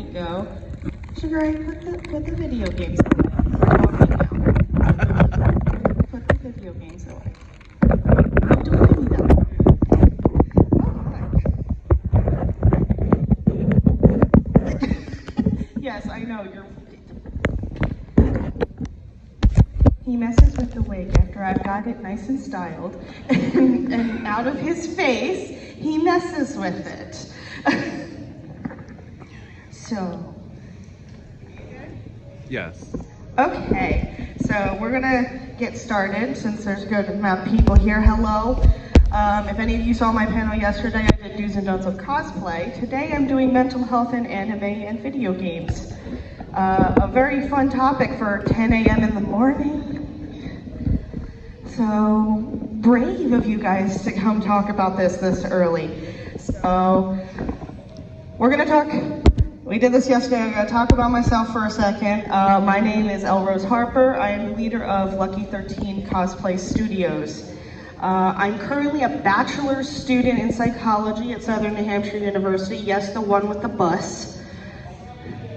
Go. Sugar, put the video games away. Put the video games away. Don't give me that. Yes, I know, He messes with the wig after I've got it nice and styled. and out of his face, he messes with it. So. Yes. Okay, so we're gonna get started since there's a good amount of people here. Hello. If any of you saw my panel yesterday, I did do's and don'ts of cosplay. Today I'm doing mental health in anime and video games. A very fun topic for 10 a.m. in the morning. So brave of you guys to come talk about this early. So we're gonna talk. We did this yesterday. I'm going to talk about myself for a second. My name is Harper. I am the leader of Lucky 13 Cosplay Studios. I'm currently a bachelor's student in psychology at Southern New Hampshire University. Yes, the one with the bus.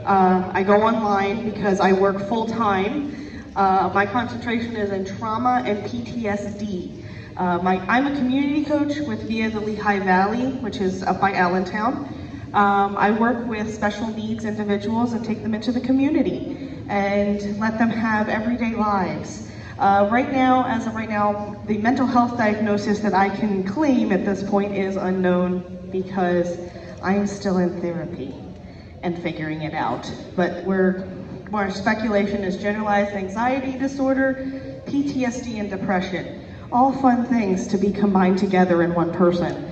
I go online because I work full-time. My concentration is in trauma and PTSD. I'm a community coach with Via the Lehigh Valley, which is up by Allentown. I work with special needs individuals and take them into the community and let them have everyday lives. Right now, the mental health diagnosis that I can claim at this point is unknown because I'm still in therapy and figuring it out. But our speculation is generalized anxiety disorder, PTSD, and depression. All fun things to be combined together in one person.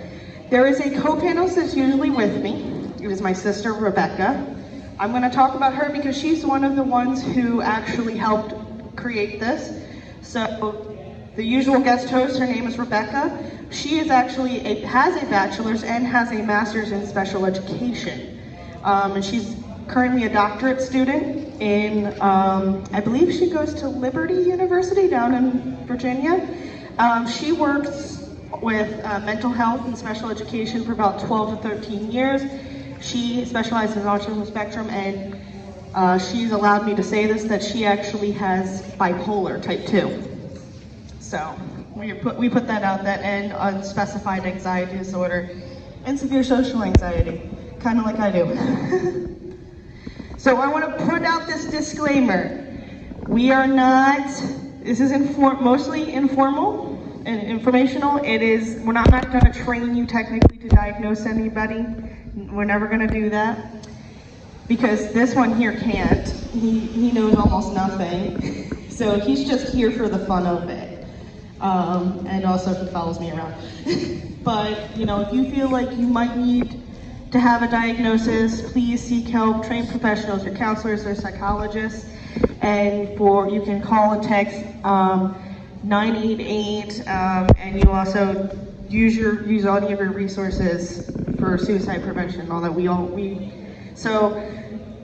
There is a co-panelist that's usually with me. It is my sister, Rebecca. I'm going to talk about her because she's one of the ones who actually helped create this. So the usual guest host, her name is Rebecca. She is actually has a bachelor's and has a master's in special education. And she's currently a doctorate student in, I believe she goes to Liberty University down in Virginia. She works with mental health and special education for about 12 to 13 years. She specializes in autism spectrum, and she's allowed me to say this, that she actually has bipolar type 2. So we put that out, that and unspecified anxiety disorder and severe social anxiety, kind of like I do. So I want to put out this disclaimer. We are not, this is mostly informal and informational. We're not going to train you technically to diagnose anybody. We're never going to do that because this one here can't. He knows almost nothing. So he's just here for the fun of it. And also he follows me around. But, if you feel like you might need to have a diagnosis, please seek help. Trained professionals, your counselors or psychologists. And you can call and text 988, and you also use all of your resources for suicide prevention, all that so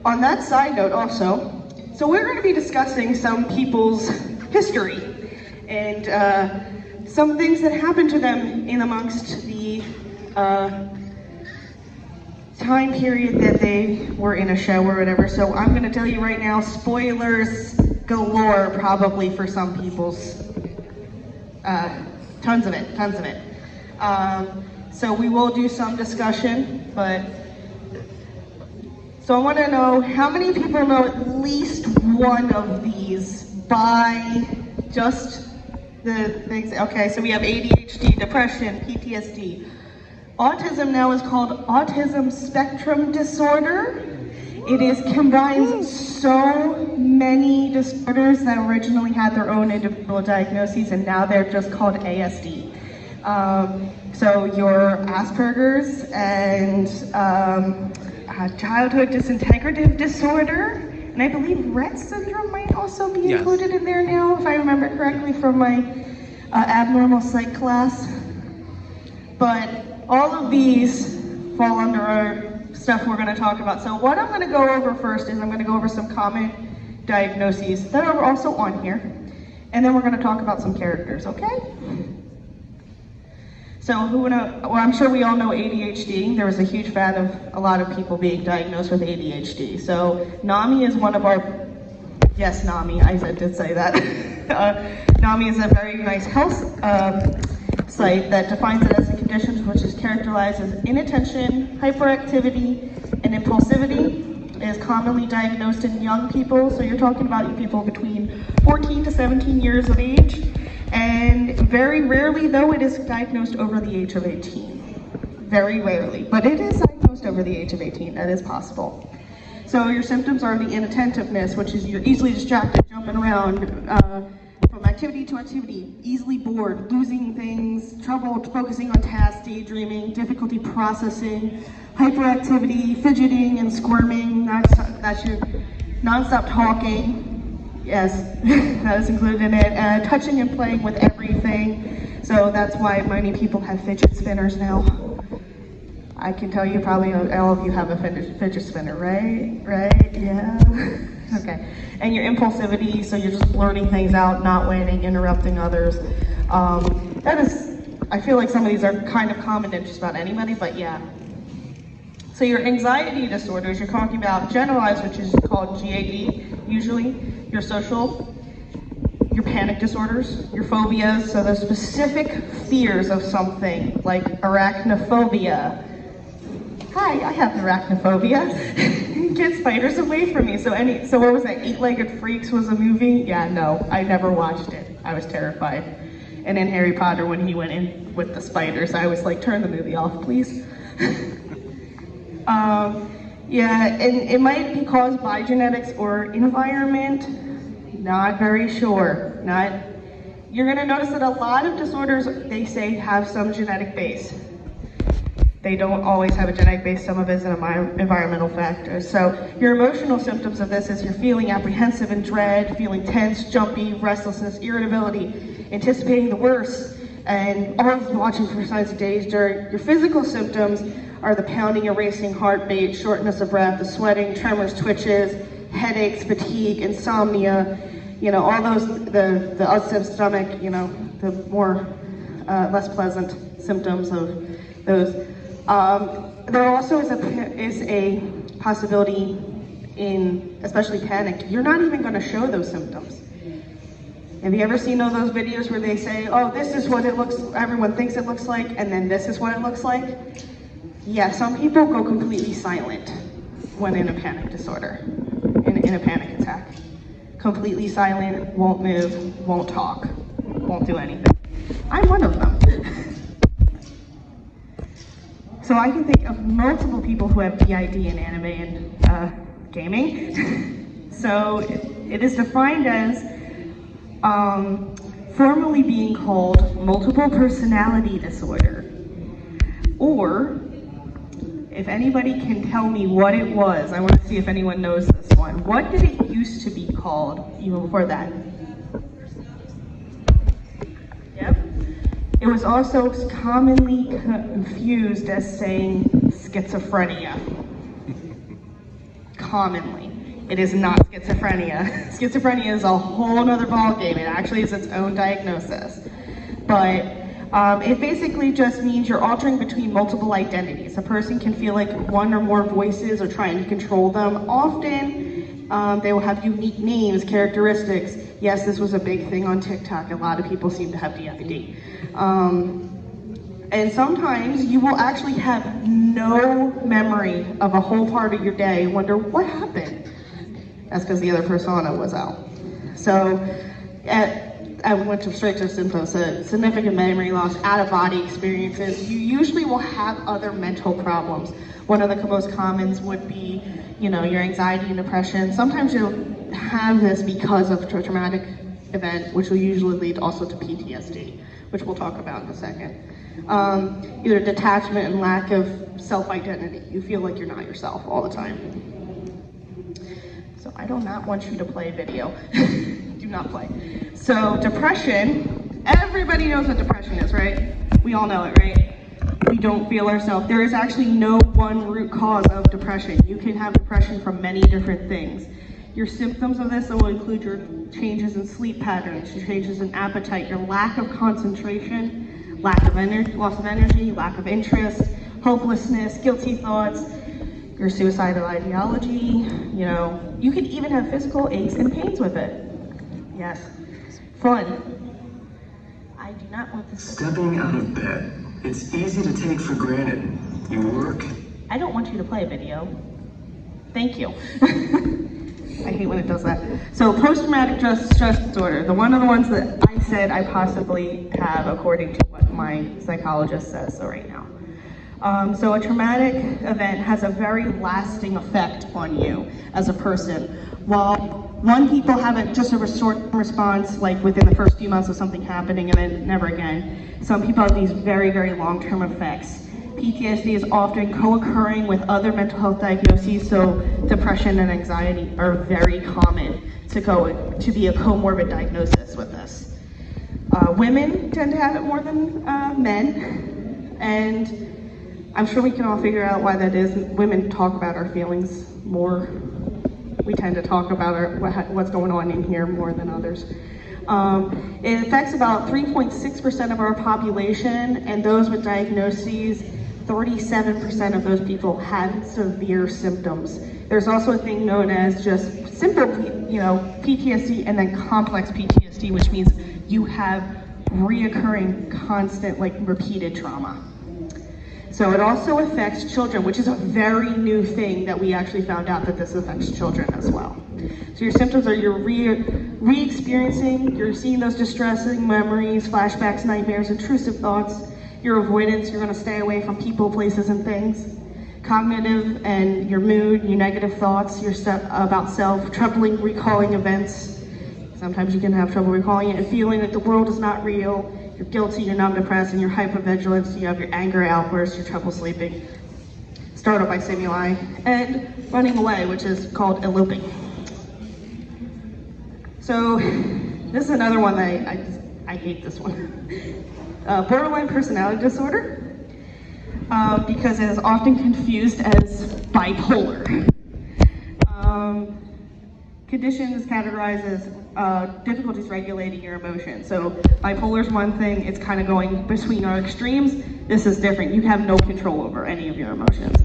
on that side note also, so we're going to be discussing some people's history and some things that happened to them in amongst the time period that they were in a show or whatever. So I'm going to tell you right now, spoilers galore probably for some people's, tons of it. So we will do some discussion, so I want to know how many people know at least one of these by just the things. Okay, so we have ADHD, depression, PTSD. Autism now is called autism spectrum disorder. It combines so many disorders that originally had their own individual diagnoses, and now they're just called ASD. So your Asperger's and childhood disintegrative disorder, and I believe Rett syndrome might also be included in there now, if I remember correctly from my abnormal psych class. But all of these fall under our stuff we're going to talk about. So what I'm going to go over first is I'm going to go over some common diagnoses that are also on here, and then we're going to talk about some characters, okay? So well, I'm sure we all know ADHD. There was a huge fan of a lot of people being diagnosed with ADHD. So NAMI is one of our, yes, NAMI, I did say that. NAMI is a very nice health site that defines it as a condition which is characterized as inattention, hyperactivity, and impulsivity. It is commonly diagnosed in young people, so you're talking about people between 14 to 17 years of age. And very rarely, though, it is diagnosed over the age of 18. Very rarely, but it is diagnosed over the age of 18. That is possible. So your symptoms are the inattentiveness, which is you're easily distracted, jumping around from activity to activity, easily bored, losing things, trouble focusing on tasks, daydreaming, difficulty processing, hyperactivity, fidgeting and squirming. That's your nonstop talking. Yes, that is included in it. Touching and playing with everything. So that's why many people have fidget spinners now. I can tell you probably all of you have a fidget spinner, right? Right? Yeah. Okay. And your impulsivity, so you're just blurting things out, not waiting, interrupting others. I feel like some of these are kind of common to just about anybody, but yeah. So your anxiety disorders, you're talking about generalized, which is called GAD, usually. Your social, your panic disorders, your phobias, so the specific fears of something, like arachnophobia. Hi, I have arachnophobia. Get spiders away from me. So what was that, Eight-Legged Freaks was a movie? Yeah, no, I never watched it. I was terrified. And in Harry Potter, when he went in with the spiders, I was like, turn the movie off, please. Yeah, and it might be caused by genetics or environment. Not very sure. You're gonna notice that a lot of disorders, they say, have some genetic base. They don't always have a genetic base, some of it is an environmental factor. So your emotional symptoms of this is you're feeling apprehensive and dread, feeling tense, jumpy, restlessness, irritability, anticipating the worst, and always watching for signs of danger. Your physical symptoms are the pounding and racing heartbeat, shortness of breath, the sweating, tremors, twitches, headaches, fatigue, insomnia, all those, the upset stomach, the more less pleasant symptoms of those. There also is a possibility in, especially panic, you're not even going to show those symptoms. Have you ever seen those videos where they say, oh, this is what it looks, everyone thinks it looks like, and then this is what it looks like? Yeah, some people go completely silent when in a panic disorder, in a panic attack. Completely silent, won't move, won't talk, won't do anything. I'm one of them. So I can think of multiple people who have PID in anime and gaming. So it is defined as formally being called multiple personality disorder. Or, if anybody can tell me what it was, I want to see if anyone knows this one. What did it used to be called even before that? Yep. It was also commonly confused as saying schizophrenia. Commonly. It is not schizophrenia. Schizophrenia is a whole nother ballgame. It actually is its own diagnosis. But it basically just means you're altering between multiple identities. A person can feel like one or more voices or trying to control them. Often, they will have unique names, characteristics. Yes, this was a big thing on TikTok. A lot of people seem to have DFD. And sometimes you will actually have no memory of a whole part of your day, wonder what happened. That's because the other persona was out. So I went straight to symptoms. So significant memory loss, out-of-body experiences. You usually will have other mental problems. One of the most commons would be, your anxiety and depression. Sometimes you'll have this because of a traumatic event, which will usually lead also to PTSD, which we'll talk about in a second. Either detachment and lack of self-identity. You feel like you're not yourself all the time. So I do not want you to play video. Do not play. So depression, everybody knows what depression is, right? We all know it, right? We don't feel ourselves. There is actually no one root cause of depression. You can have depression from many different things. Your symptoms of this will include your changes in sleep patterns, your changes in appetite, your lack of concentration, loss of energy, lack of interest, hopelessness, guilty thoughts, your suicidal ideology. You know, you could even have physical aches and pains with it. Yes. Fun. I do not want this. Stepping out of bed. It's easy to take for granted. You work. I don't want you to play a video. Thank you. I hate when it does that. So post-traumatic stress disorder, one of the ones that I said I possibly have according to what my psychologist says right now. So a traumatic event has a very lasting effect on you as a person. While people have just a short response, like within the first few months of something happening and then never again, some people have these very, very long-term effects. PTSD is often co-occurring with other mental health diagnoses, so depression and anxiety are very common to be a comorbid diagnosis with this. Women tend to have it more than men, and I'm sure we can all figure out why that is. Women talk about our feelings more. We tend to talk about what's going on in here more than others. It affects about 3.6% of our population, and those with diagnoses, 37% of those people have severe symptoms. There's also a thing known as just simple, PTSD and then complex PTSD, which means you have reoccurring, constant, repeated trauma. So it also affects children, which is a very new thing that we actually found out that this affects children as well. So your symptoms are you're re-experiencing, you're seeing those distressing memories, flashbacks, nightmares, intrusive thoughts, your avoidance, you're gonna stay away from people, places, and things. Cognitive and your mood, your negative thoughts, your about self, troubling recalling events. Sometimes you can have trouble recalling it and feeling that the world is not real. You're guilty, you're numb, depressed, and your hypervigilance. You have your anger outbursts, your trouble sleeping, startled by stimuli, and running away, which is called eloping. So this is another one that I hate this one. Borderline personality disorder, because it is often confused as bipolar. Condition is categorized as difficulties regulating your emotions. So bipolar is one thing, it's kind of going between our extremes. This is different. You have no control over any of your emotions.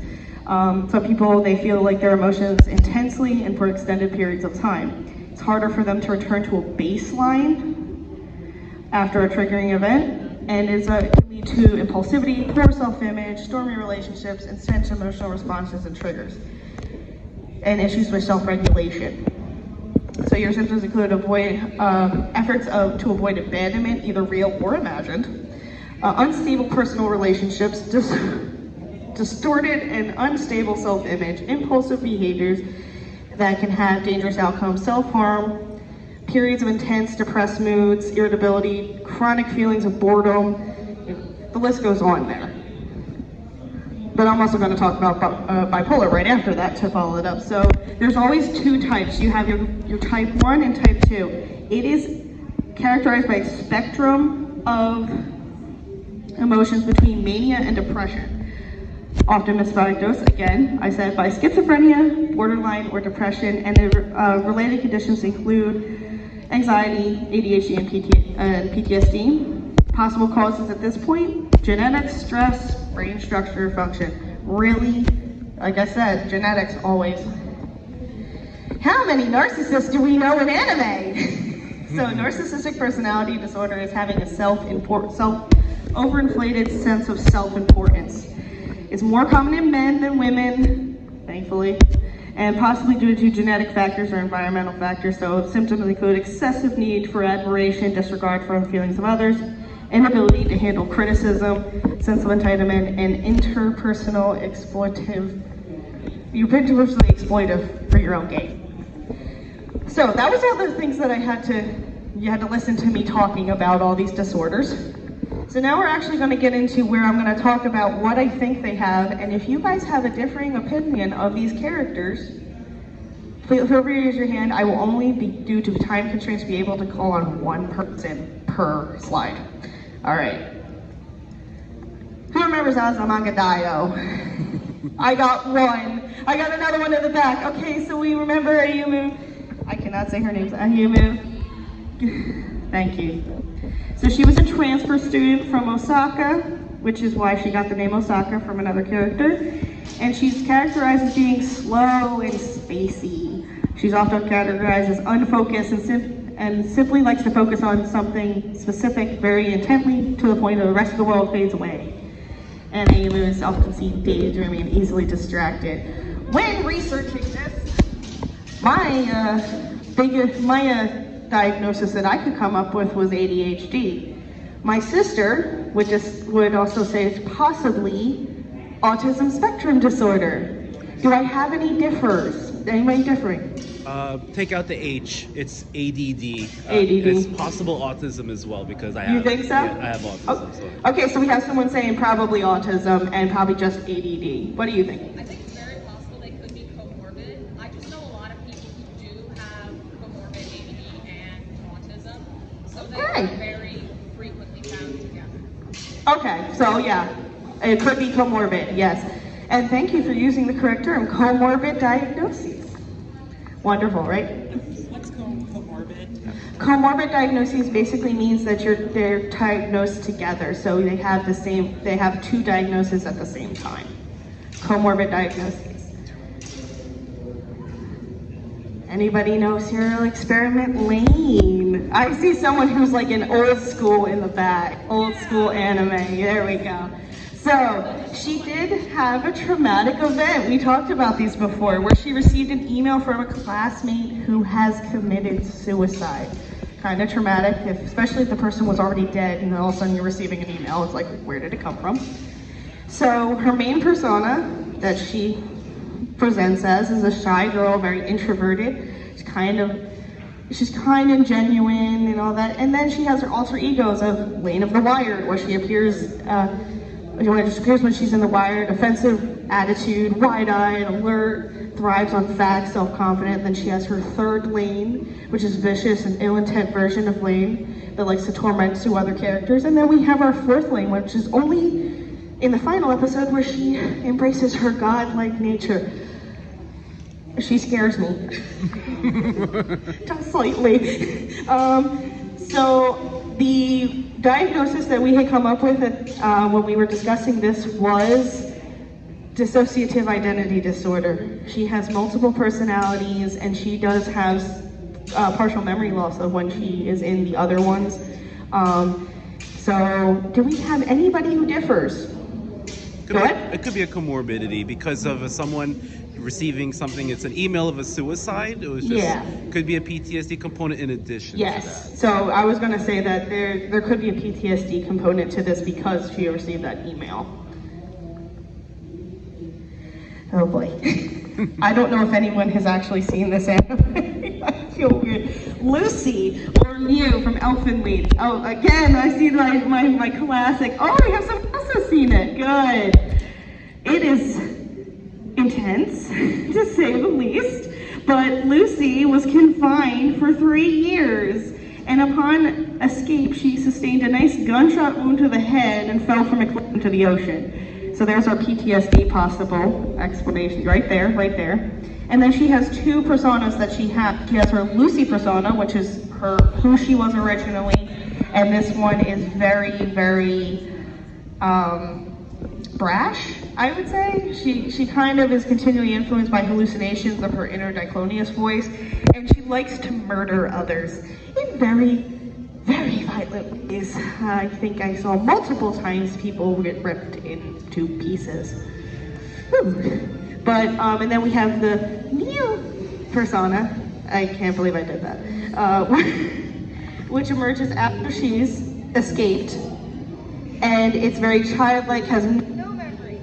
Some people, they feel like their emotions intensely and for extended periods of time. It's harder for them to return to a baseline after a triggering event, and can lead to impulsivity, poor self-image, stormy relationships, intense emotional responses and triggers, and issues with self-regulation. So your symptoms include efforts to avoid abandonment, either real or imagined, unstable personal relationships, distorted and unstable self-image, impulsive behaviors that can have dangerous outcomes, self-harm, periods of intense depressed moods, irritability, chronic feelings of boredom. The list goes on there. But I'm also going to talk about bipolar right after that to follow it up. So there's always two types. You have your type 1 and type 2. It is characterized by a spectrum of emotions between mania and depression. Often misdiagnosed, again, I said, by schizophrenia, borderline, or depression, and the related conditions include anxiety, ADHD, and PTSD. Possible causes at this point: genetics, stress, brain structure, function. Really, like I said, genetics always. How many narcissists do we know in anime? So narcissistic personality disorder is having a overinflated sense of self-importance. It's more common in men than women, thankfully, and possibly due to genetic factors or environmental factors. So symptoms include excessive need for admiration, disregard for the feelings of others, inability to handle criticism, sense of entitlement, and interpersonal exploitive. You're interpersonally exploitive for your own gain. So that was all the things that you had to listen to me talking about all these disorders. So now we're actually going to get into where I'm going to talk about what I think they have, and if you guys have a differing opinion of these characters, feel free to raise your hand. I will only due to time constraints, be able to call on one person per slide. All right. Who remembers Azumangadayo? I got one. I got another one in the back. Okay, so we remember Ayumu. I cannot say her name. Ayumu. Thank you. So she was a transfer student from Osaka, which is why she got the name Osaka from another character. And she's characterized as being slow and spacey. She's often categorized as unfocused and simply likes to focus on something specific very intently to the point that the rest of the world fades away. And Amy is often seen daydreaming and easily distracted. When researching this, my diagnosis that I could come up with was ADHD. My sister would also say it's possibly autism spectrum disorder. Do I have any differs? Anybody differing? Take out the H. It's ADD. ADD. It's possible autism as well because I have. You think so? Yeah, I have autism. Oh, So. okay, so we have someone saying probably autism and probably just ADD. What do you think? I think it's very possible they could be comorbid. I just know a lot of people who do have comorbid ADD and autism, so they are very frequently found together. Okay, so yeah, it could be comorbid, yes. And thank you for using the correct term, comorbid diagnoses. Wonderful, right? What's comorbid? Comorbid diagnoses basically means that they're diagnosed together, so they have two diagnoses at the same time. Comorbid diagnoses. Anybody know Serial Experiment Lane? I see someone who's like an old school in the back, old school anime. There we go. So she did have a traumatic event. We talked about these before, where she received an email from a classmate who has committed suicide. Kind of traumatic, especially if the person was already dead and then all of a sudden you're receiving an email. It's like, where did it come from? So her main persona that she presents as is a shy girl, very introverted. She's kind and genuine and all that. And then she has her alter egos of Lane of the Wired, where she appears when she's in the Wired, offensive attitude, wide-eyed, alert, thrives on facts, self-confident. Then she has her third Lane, which is vicious and ill-intent version of Lane that likes to torment two other characters. And then we have our fourth Lane, which is only in the final episode where she embraces her godlike nature. She scares me. Just slightly. So the diagnosis that we had come up with when we were discussing this was dissociative identity disorder. She has multiple personalities and she does have partial memory loss of when she is in the other ones. So do we have anybody who differs? It could be a comorbidity because of someone receiving something. It's an email of a suicide. It was just could be a PTSD component in addition to that. So I was going to say that there could be a PTSD component to this because she received that email. Oh boy. I don't know if anyone has actually seen this anime. I feel weird. Lucy, or Mew from Elfenlied. Oh, again, I see my classic. Oh, we have someone else who's seen it. Good. It is intense, to say the least. But Lucy was confined for 3 years. And upon escape, she sustained a nice gunshot wound to the head and fell from a cliff into the ocean. So there's our PTSD possible explanation right there. And then she has two personas that she has. She has her Lucy persona, which is who she was originally, and this one is very, very brash, I would say. She kind of is continually influenced by hallucinations of her inner Diclonius voice, and she likes to murder others in very, very violent ways. I think I saw multiple times people get ripped into pieces. Whew. But, and then we have the Mew persona. I can't believe I did that. Which emerges after she's escaped. And it's very childlike, has no memory.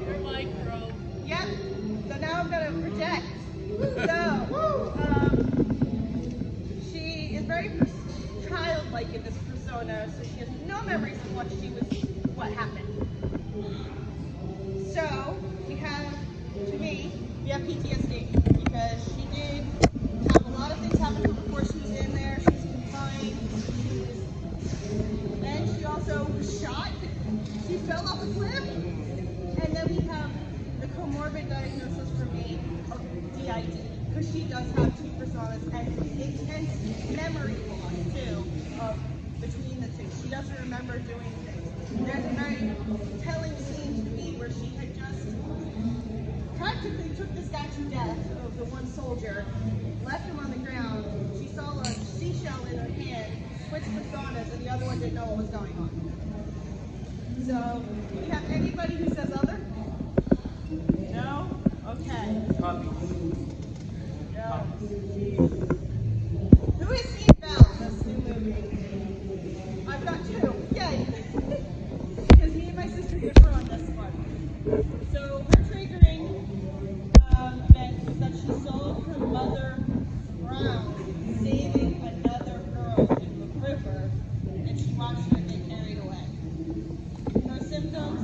Your mic broke. Yep. So now I'm gonna project. So, she is very childlike in this persona, so she has no memories of what happened. So, we have PTSD, because she did have a lot of things happen to her before she was in there. She was confined. Then she also was shot. She fell off a cliff. And then we have the comorbid diagnosis for me of DID. because she does have two personas and intense memory loss too between the two. She doesn't remember doing things. There's a very telling scene to me where she had just practically took this guy to death of the one soldier, left him on the ground. She saw a seashell in her hand, switched personas, and the other one didn't know what was going on. So, do we have anybody who says other? No? Okay. No. Who has seen Belle, this new movie? I've got two. Yay! Because me and my sister differ on this one. So, her triggering event was that she saw her mother drown, saving another girl in the river, and she watched her get carried away. Her symptoms,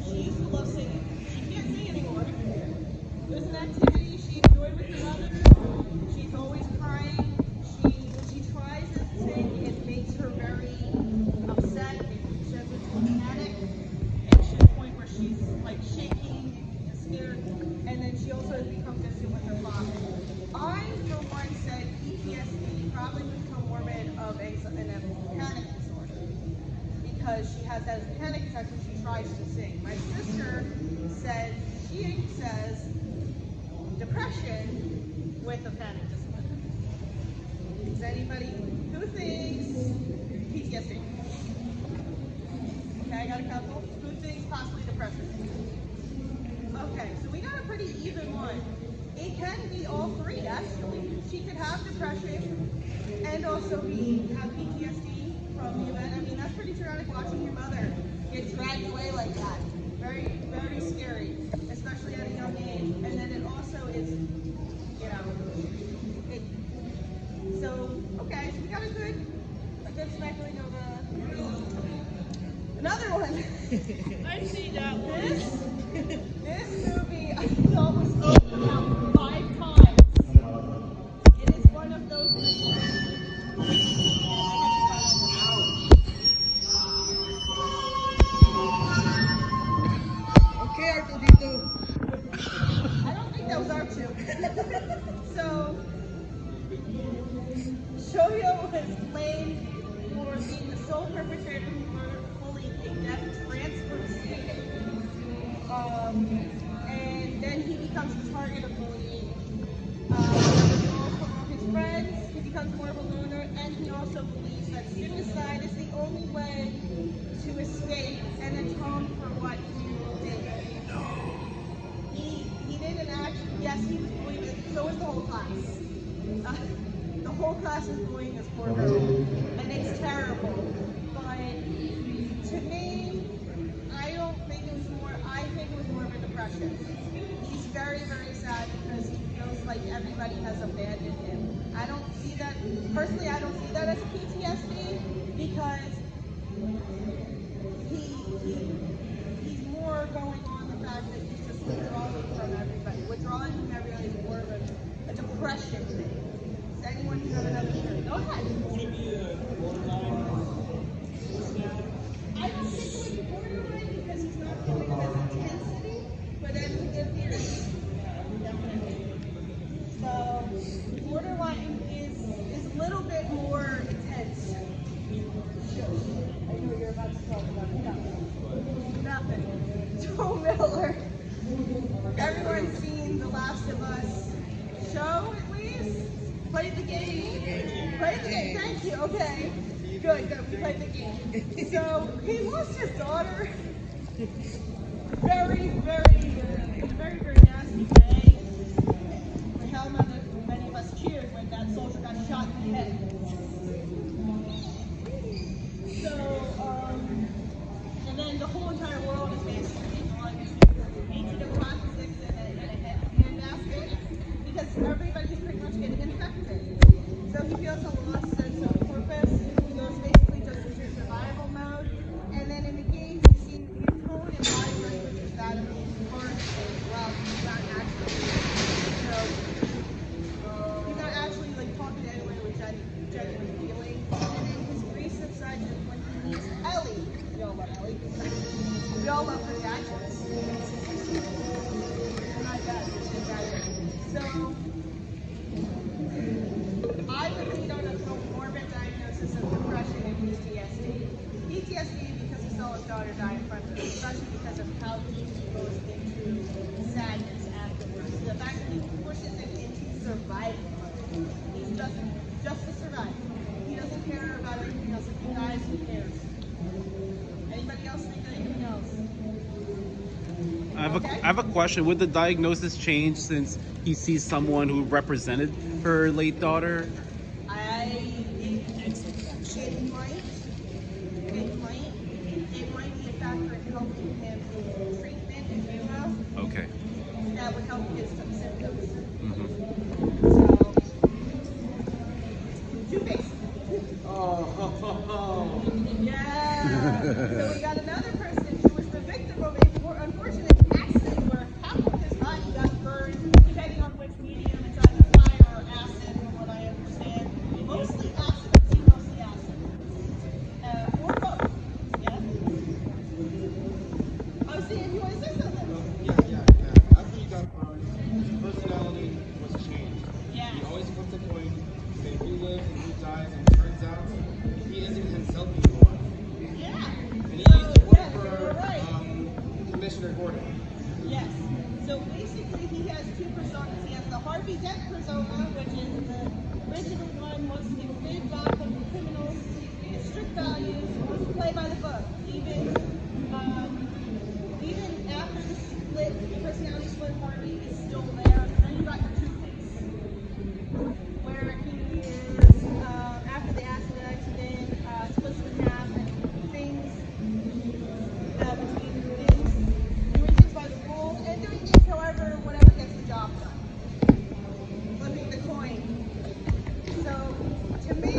she used to love singing. She can't sing anymore. There's an activity she enjoyed with her mother. She's always crying. When she tries to sing, it makes her very upset. She has a panic, and to the point where she's like shaking and scared. And then she also has become distant with her father. I, for one, said PTSD probably was comorbid of a panic disorder, because she has that panic attack when she tries to sing. My sister said she says depression with a panic disorder. Is anybody who thinks PTSD? Okay, I got a couple. Who thinks possibly depression? Okay, so we got a pretty even one. It can be all three, actually. She could have depression and also have PTSD from the event. I mean, that's pretty traumatic watching your mother get dragged away like that. Very, very scary, especially at a young age. And then it also is, you know, so, okay, so we got a good smackling of another one. I see that one. This movie I thought was spoken about 5 times. It is one of those Okay, Artudito. I don't think that was our two. So, Shoyo was blamed for being the sole perpetrator who bullied a deaf transfer student. And then he becomes the target of bullying. From his friends, he becomes more of a loner, and he also believes that suicide is the only way to escape and atone for what he did. He didn't actually, yes, he was bullied, but so was the whole class. The whole class is bullying this poor girl, and it's terrible. But to me, I think it was more of a depression. He's very, very sad because he feels like everybody has abandoned him. I don't see that, personally, I don't see that as PTSD, because he's more going on the fact that he's just withdrawing from everybody. Withdrawing from everybody is more of a depression thing. Does anyone have another story? Go ahead. Would it be a borderline? I don't think it would be borderline because he's not feeling it as intensity, but that's a good theory. Definitely. So borderline is a little bit more intense. I know what you're about to talk about. Nothing. Joe Miller. Everyone's seen The Last of Us show, at least? Played the game? Played the game, thank you, okay. Good, we played the game. So, he lost his daughter. Very, very nasty day. How many of us cheered when that soldier got shot in the head. So, and then the whole entire world is basically painted a crucifix and a hand basket, because everybody's pretty much getting infected. So he feels a lost sense of purpose. He goes basically just into survival mode. And then in the game, he's seen his tone and body language is that of being hard as well. He's just to survive. He doesn't care about anything else. If he dies, who cares? Anybody else think anything else? I have a question. Would the diagnosis change since he sees someone who represented her late daughter? It might be a factor in helping him with treatment, if you will. Okay. That would help his symptoms. Mm-hmm. So, two-faced. Yeah. So we got another person who was the victim of a more unfortunate accident where half of his body got burned, depending on which medium. It's either fire or acid, from what I understand. Mostly acid. I've seen mostly acid. Or both. Yeah. Oh, Sam, you want to say something? Yeah. After he got burned, his personality was changed. Yeah. He always puts a point, say who lives and who dies, and it turns out he isn't himself anymore. Yeah. And he used to work for right. Commissioner Gordon. Yes. So basically, he has two personas. He has the Harvey Dent persona, which is the original one, wants to rid Gotham of criminals, strict values, wants to play by the book. Even after the split, the personality split, Harvey is still there. And then you got your Two-Face, where he is after the acid accident, splits in half, and things between things, doing things by the rules, and doing things however, whatever gets the job done. Flipping the coin. So, to me,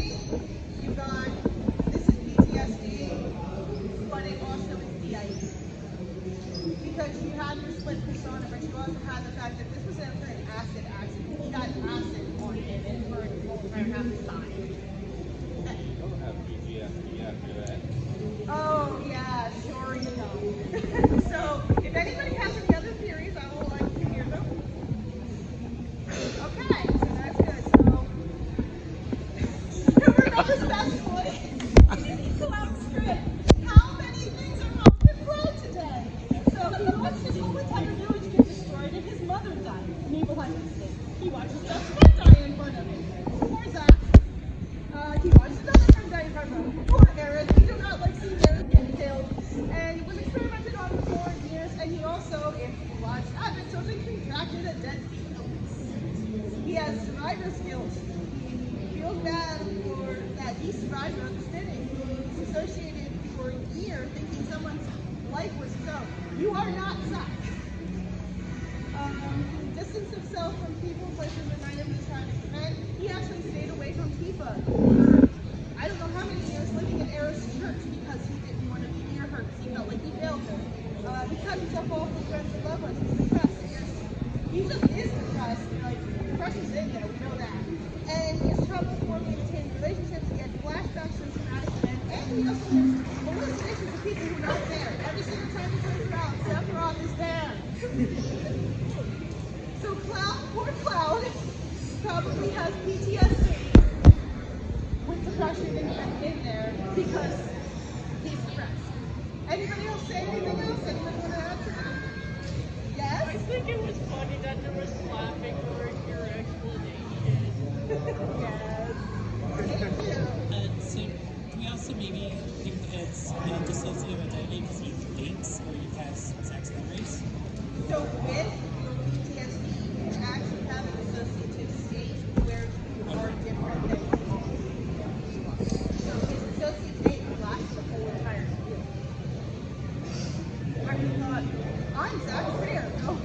you got, this is PTSD, but it also is DIE. Because you had your split persona, but you also had the fact that this was after an acid accident. He got acid on him and burned his whole entire half his body. Don't have PTSD after that. Oh, yeah, sure you don't. So, if anybody has any other theories, I would like to hear them. Okay, so that's good. So, remember the best boy? Go out script. How many things are wrong with Flo today? So, he watched his whole entire village get destroyed and his mother died. And he behind this. He watched his best friend die in front of him. Poor Zach. He watched another friend die in front of him. Poor Eric. He did not like seeing Eric get killed. And he was experimented on for 4 years. And he also, if you watch Advent Children, contracted a deadly illness. He has survivor's guilt. He feels bad for that he survived or understood it. He's associated for a year thinking someone's life was his own. You are not Zach. He distanced himself from people, places remind him he's trying to prevent. He actually stayed away from Tifa. I don't know how many years living in Era's church because he didn't want to be near her because he felt like he failed her. He cut himself off from friends and loved ones. He's depressed. He just is depressed. Like, depression's in there, we know that. And he has trouble forming and maintaining relationships. He had flashbacks from traumatic events. And he also has hallucinations of people who are not there. Every single time he turns around, Sephiroth is there. So Cloud, poor Cloud, probably has PTSD with depression in there because he's depressed. Anybody else say anything else? Anybody want to add to that? Yes? I think it was funny that there was laughing during your explanation. Yes. Thank you. So can we also maybe think that it's dissociative identity because you thinks or you have sex memories? So with PTSD, you actually have an associative state where you are different than you are. So his associative state lasts the whole entire year. I thought, I'm Zach Fair. Oh,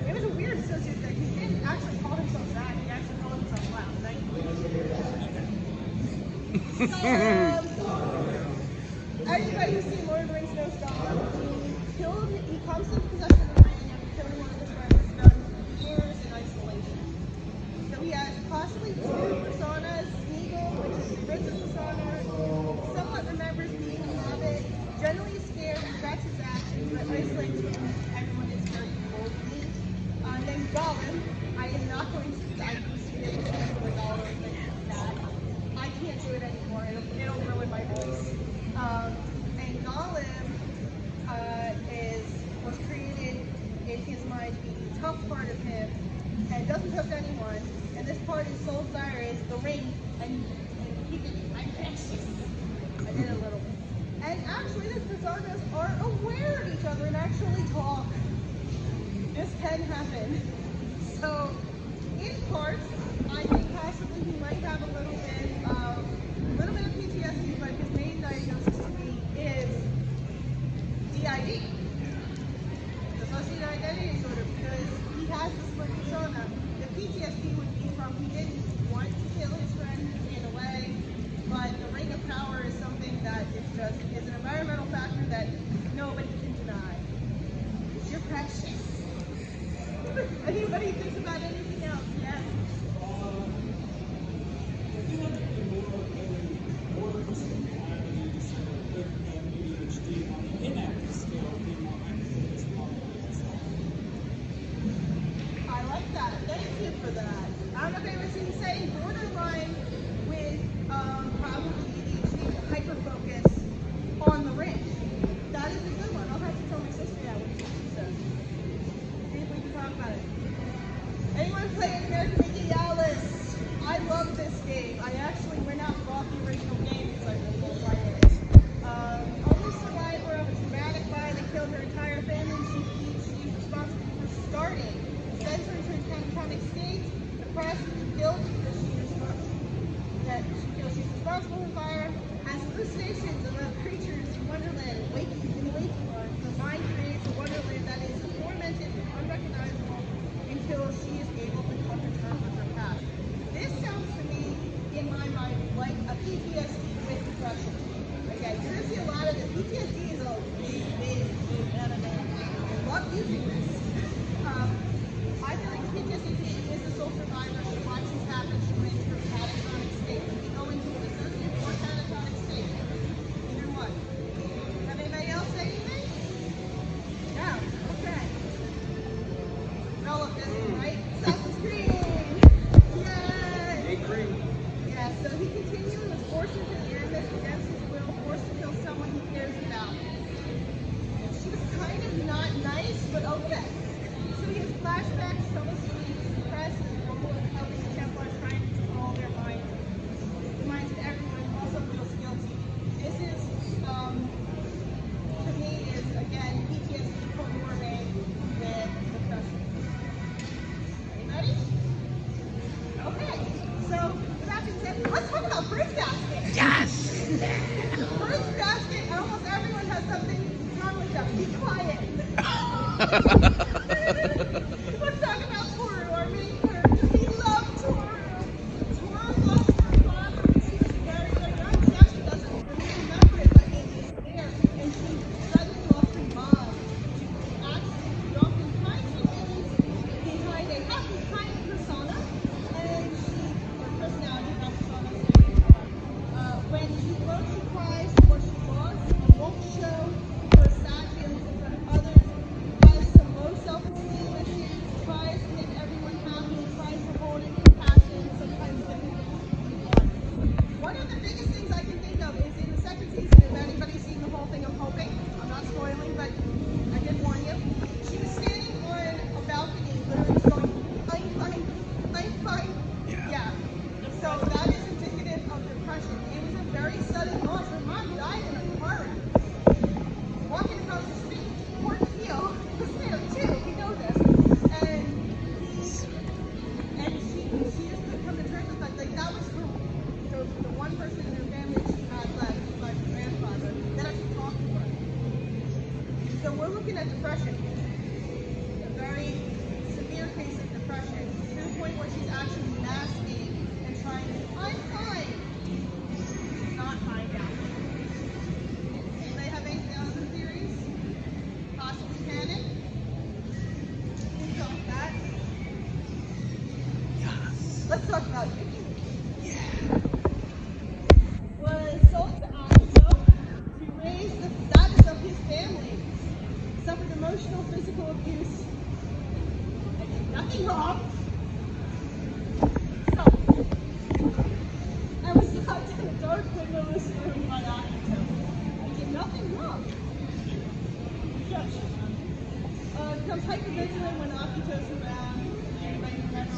it was a weird associative state. He didn't actually call himself Zach. He actually called himself Cloud. Anybody who's seen Lord of the Rings knows God. He comes into possession of the ring after killing one of his friends. Spent years in isolation. So he has possibly 2 personas. Smeagol, which is the original persona, somewhat remembers being a hobbit, generally is scared, regrets his actions, but isolates from everyone is very lonely. Then Gollum, I am not going to, I used to be able to do a Gollum like that. I can't do it anymore. It'll ruin and doesn't trust anyone. And this part is Soul Desire is the ring, and he did my precious. I did a little bit. And actually, the personas are aware of each other and actually talk. This can happen. So, in parts, I think possibly he might have a little bit of PTSD, but his main diagnosis to me is DID, dissociative identity disorder, because he has this split persona. The PTSD would be from he didn't want to kill his friend who ran away, but the ring of power is something that is an environmental factor that nobody can deny. You're precious. Anybody thinks about anything else? Yes. I like that. Thank you for that. I don't know if anyone's seen saying borderline with probably ADHD, hyper focus on the ring. That is a good one. I'll have to tell my sister that when she says. See if we can talk about it. Anyone playing American Mickey Alice? I love this game. We're not bought the original game because I really don't like it. Only survivor of a traumatic fire that killed her entire family. She's responsible for starting. Sends her into a catatonic state, depressed and guilt because she's responsible for the fire. Has hallucinations of creatures in Wonderland in the waking room. Her mind creates a Wonderland that is tormented and unrecognizable until she is able to come to terms with her past. This sounds to me, in my mind, like a PTSD with depression. Okay, you're going to see a lot of this. PTSD is a big anime. I love using this. I feel like PTSD is the sole survivor. She watches happen. She went into her catatonic state. We go into a dissociative or catatonic state. Either one. Have anybody else say anything? No. Okay. We all love this one, right? Assassin's Creed! Yay! Yeah, so he continually was forced into the airlift against his will, forced to kill someone he cares about. She was kind of not nice, but okay. So he has flashbacks, fell asleep, depressed, and role of helping the Templars trying to control their minds. The minds of everyone also feels guilty. This is, to me, is again PTSD comorbid with depression. Anybody? Okay. So with that being said, let's talk about Fruit Basket. Yes. Fruit Basket. Almost everyone has something wrong with them. Be quiet. Let's talk about Toru, our main character. We love Toru. Toru lost her father when she was very young. She actually doesn't really remember it, but it is there. And she suddenly lost her mom. She actually oftentimes behind a happy, kind persona. And her personality, not persona, when she learns she cries for what she lost, and won't show her sad feelings in front of others, has some low self-esteem issues, tries to make everyone happy, tries to hold it in passion, sometimes difficult. One of the biggest things I can think of is in the second season, if anybody's seen the whole thing of Hoping, I'm not spoiling, but I did warn you, she was standing on a balcony, literally just going, I'm fine. Yeah. So that is indicative of depression. It was a very sudden loss. Her mom died in a car wreck. Walking across the street, poor Keo was there too. We know this. And she has come to terms with that. Like that was the one person in her family she had left, besides her grandfather, that actually talked to her. So we're looking at depression. A very severe case of depression. To the point where she's actually masking and trying to, I'm fine. She's not fine now. Anybody have anything else in theories? Possibly canon? Let's talk about that. Yes. Let's talk about Yuki. Yeah. Was sold to Akito to raise the status of his family. Suffered emotional, physical abuse. I did nothing wrong. So, I was locked in a dark windowless room by Akito. I did nothing wrong. Judge. Becomes hypervigilant when Akito's around. Anybody remember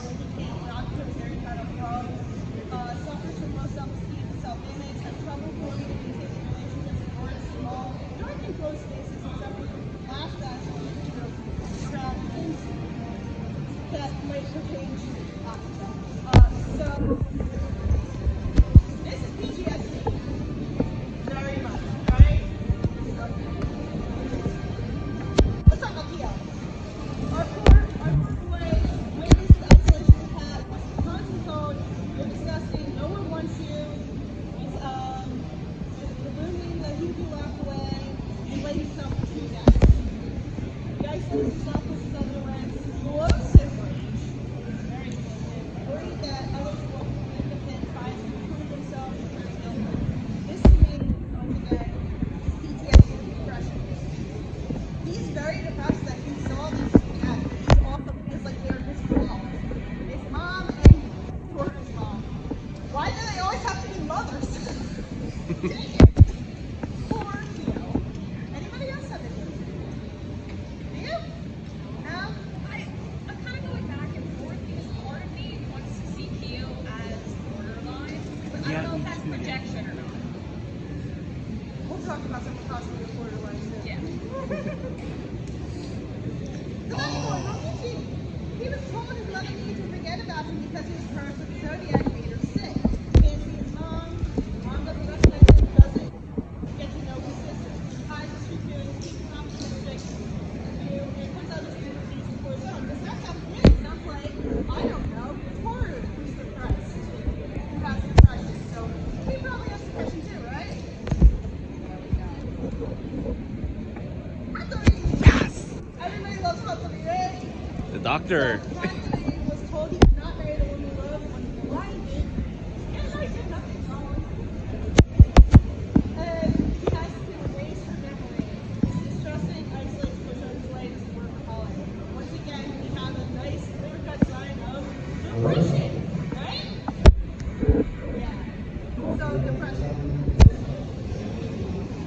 enclosed spaces except for flashbacks on distractions that might pertain to so this is PTSD. Very much, right? Let's talk about Theo. Our poor boy witnessed the isolation of Pat, constant code, you're disgusting, no one wants you. He's the rooming that he locked away and laid himself for 2 days. The isolates himself with his other legs, explosive rage, very explosive, worried that others will make the pit, tries to prove themselves very guilty. This to me, once again, is PTSD and depression. He's very depressed that he saw these cats. He's awful because like they're his fault. His mom and Jordan's mom. Why do they always have to be mothers? Dang it. Poor Theo. Anybody else have any? Do you? No? I'm kind of going back and forth because part of me wants to see Theo as borderline, but I don't know if that's projection or not. We'll talk about some possible borderline too. Yeah. But anyway, he was told his mother needed to forget about him because he was cursed with the Zodiac and made her sick. Can't see his mom. Mom doesn't recognize him, doesn't get to know his sister. Hides his true feelings, keeps optimistic, and puts out his inner peace for his own. Because that's how he is. Not like, I don't know, Toru who's depressed. Who has depression. So he probably has depression too, right? Yes! Everybody loves Cosplay, right? The doctor. So, Anthony was told he could not marry the woman he loved when he was blinded. And I did nothing wrong. And he has to erase her memory. He's distrusting, isolates, puts on his legs, and workaholic. Once again, we have a nice clear-cut sign of depression, right? Yeah. So, depression.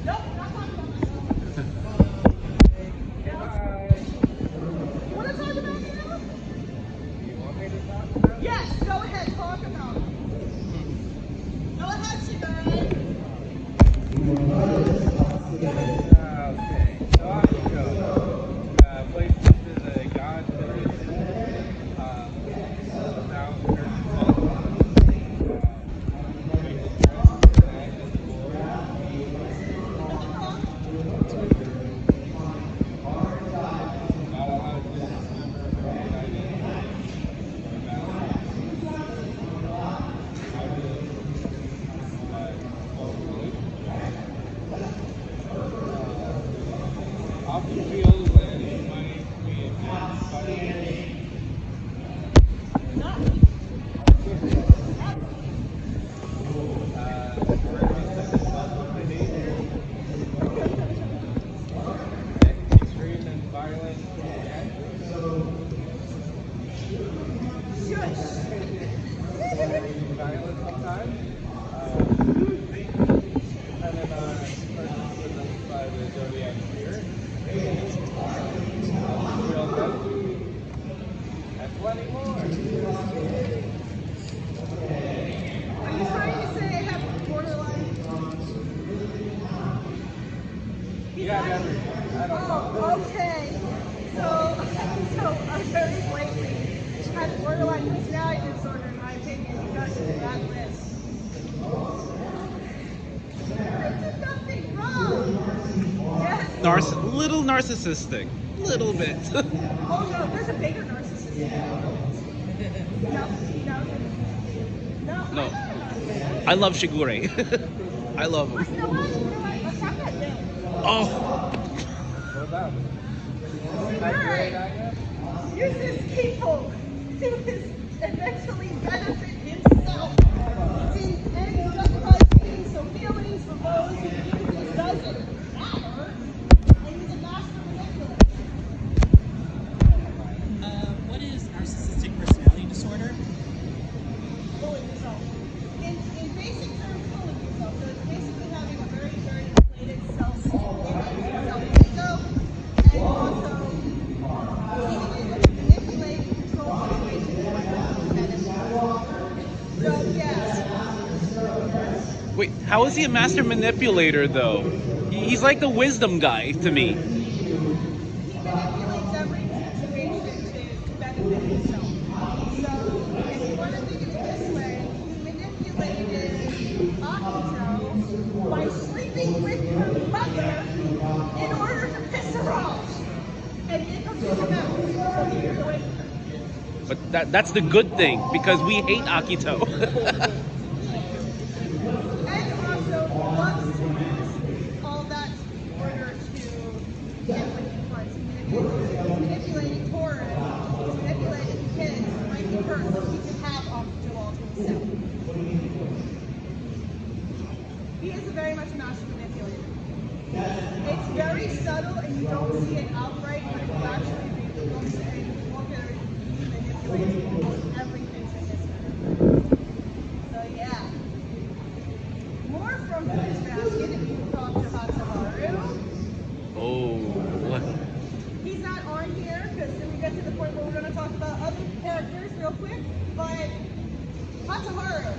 Nope, not talking about myself. You want to talk about it now? Yes, go ahead, talk about it. Go ahead, Sugar. Okay, so Akiko plays into the god village. Now often feels that it might be a funny. Extreme and violent. Violent sometimes. Depending on person possessed by the zodiac spirit. Real destiny. And plenty more. Are you trying to say I have borderline? Yeah, everything. I don't know. Oh, okay. So I'm very blatantly has borderline personality disorder, in my opinion, because of that list. I did nothing wrong. Yes. Little narcissistic. Little bit. Oh no, there's a bigger narcissist. No. No. I love Shigure. I love him. You know what? Let's have that day. Oh. What about it? Alright. Uses people to eventually benefit himself. And justifies feelings, so feelings for those who uses doesn't matter. And he's a master manipulator. What is narcissistic personality disorder? Fooling yourself. In basic terms, fooling yourself. So it's basically having a very, very inflated self-ego, and also being able to manipulate and control situations. So yes. Wait, how is he a master manipulator though? He He's like the wisdom guy to me. He manipulates every situation to benefit himself. So, if you want to think of it this way, he manipulated Akito by sleeping with her mother in order to piss her off and get her to come out. But that's the good thing, because we hate Akito. And also wants to use all that in order to get what he wants. Manipulating Toru, manipulating kids like her so he can have Akito all to himself. He is a very much master manipulator. It's very subtle and you don't see it outright, but if you actually read the books and look at it, he manipulates almost everything in this movie. So yeah. More from Fruits Basket if you talk to Hatsuharu. Oh, what? He's not on here because then we get to the point where we're going to talk about other characters real quick, but Hatsuharu,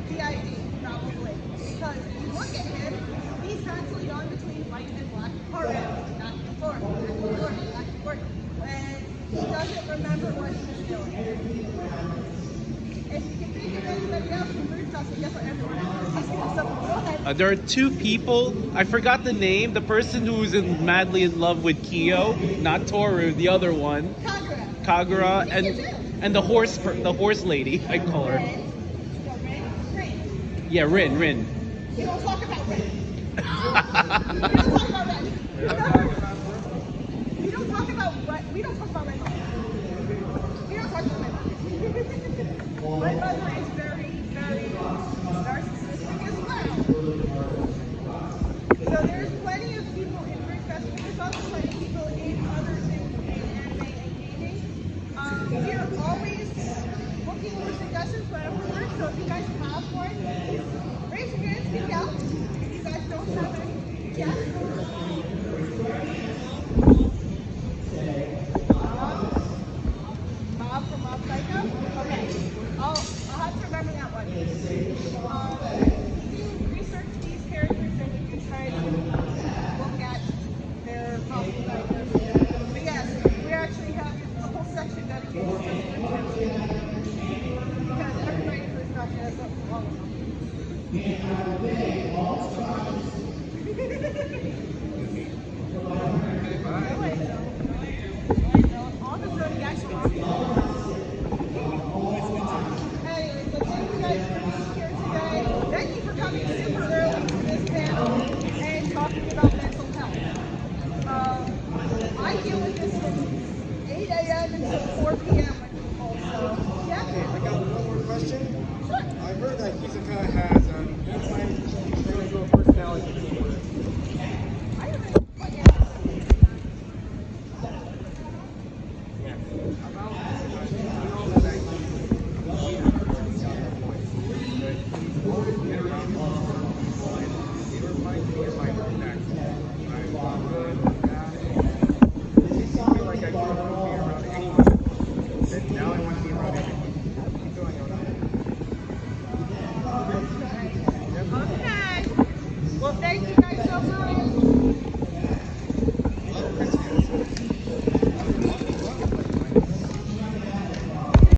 DID, probably. Because if you look at him, he's actually on between white and black already. Back and forth, back and forth, back and forth. And he doesn't remember what he was doing. If you can think of anybody else from Fruits Basket, guess what everyone else is asking themselves. Go ahead. There are two people. I forgot the name. The person who's madly in love with Kyo, not Toru, the other one, Kagura, and the horse lady. I call her. Rin. Yeah, Rin. We don't talk about Rin. We don't talk about Rin. We don't talk about Rin. My mother is very, very narcissistic as well. So there's plenty of people in Fruits Basket. There's also plenty of people in other things in anime and gaming. We are always looking for suggestions for everyone. So if you guys have one, please raise your hand, speak out. If you guys don't have any, yes. Bob from Mob Psycho? Okay. I'll have to remember that one. You can research these characters and you can try to look at their possible diagnosis. But yes, we actually have a whole section dedicated to this because everybody in Fruits Basket has something wrong with them. On the Zodiac Swamp. Anyway, so thank you guys for being here today. Thank you for coming super early to this panel and talking about mental health. I deal with this from 8 a.m. until 4 p.m. with people, so yeah. I got one more question. Sure. I heard that Hisoka has anti-fragile personality disorder. I don't know what Yeah. About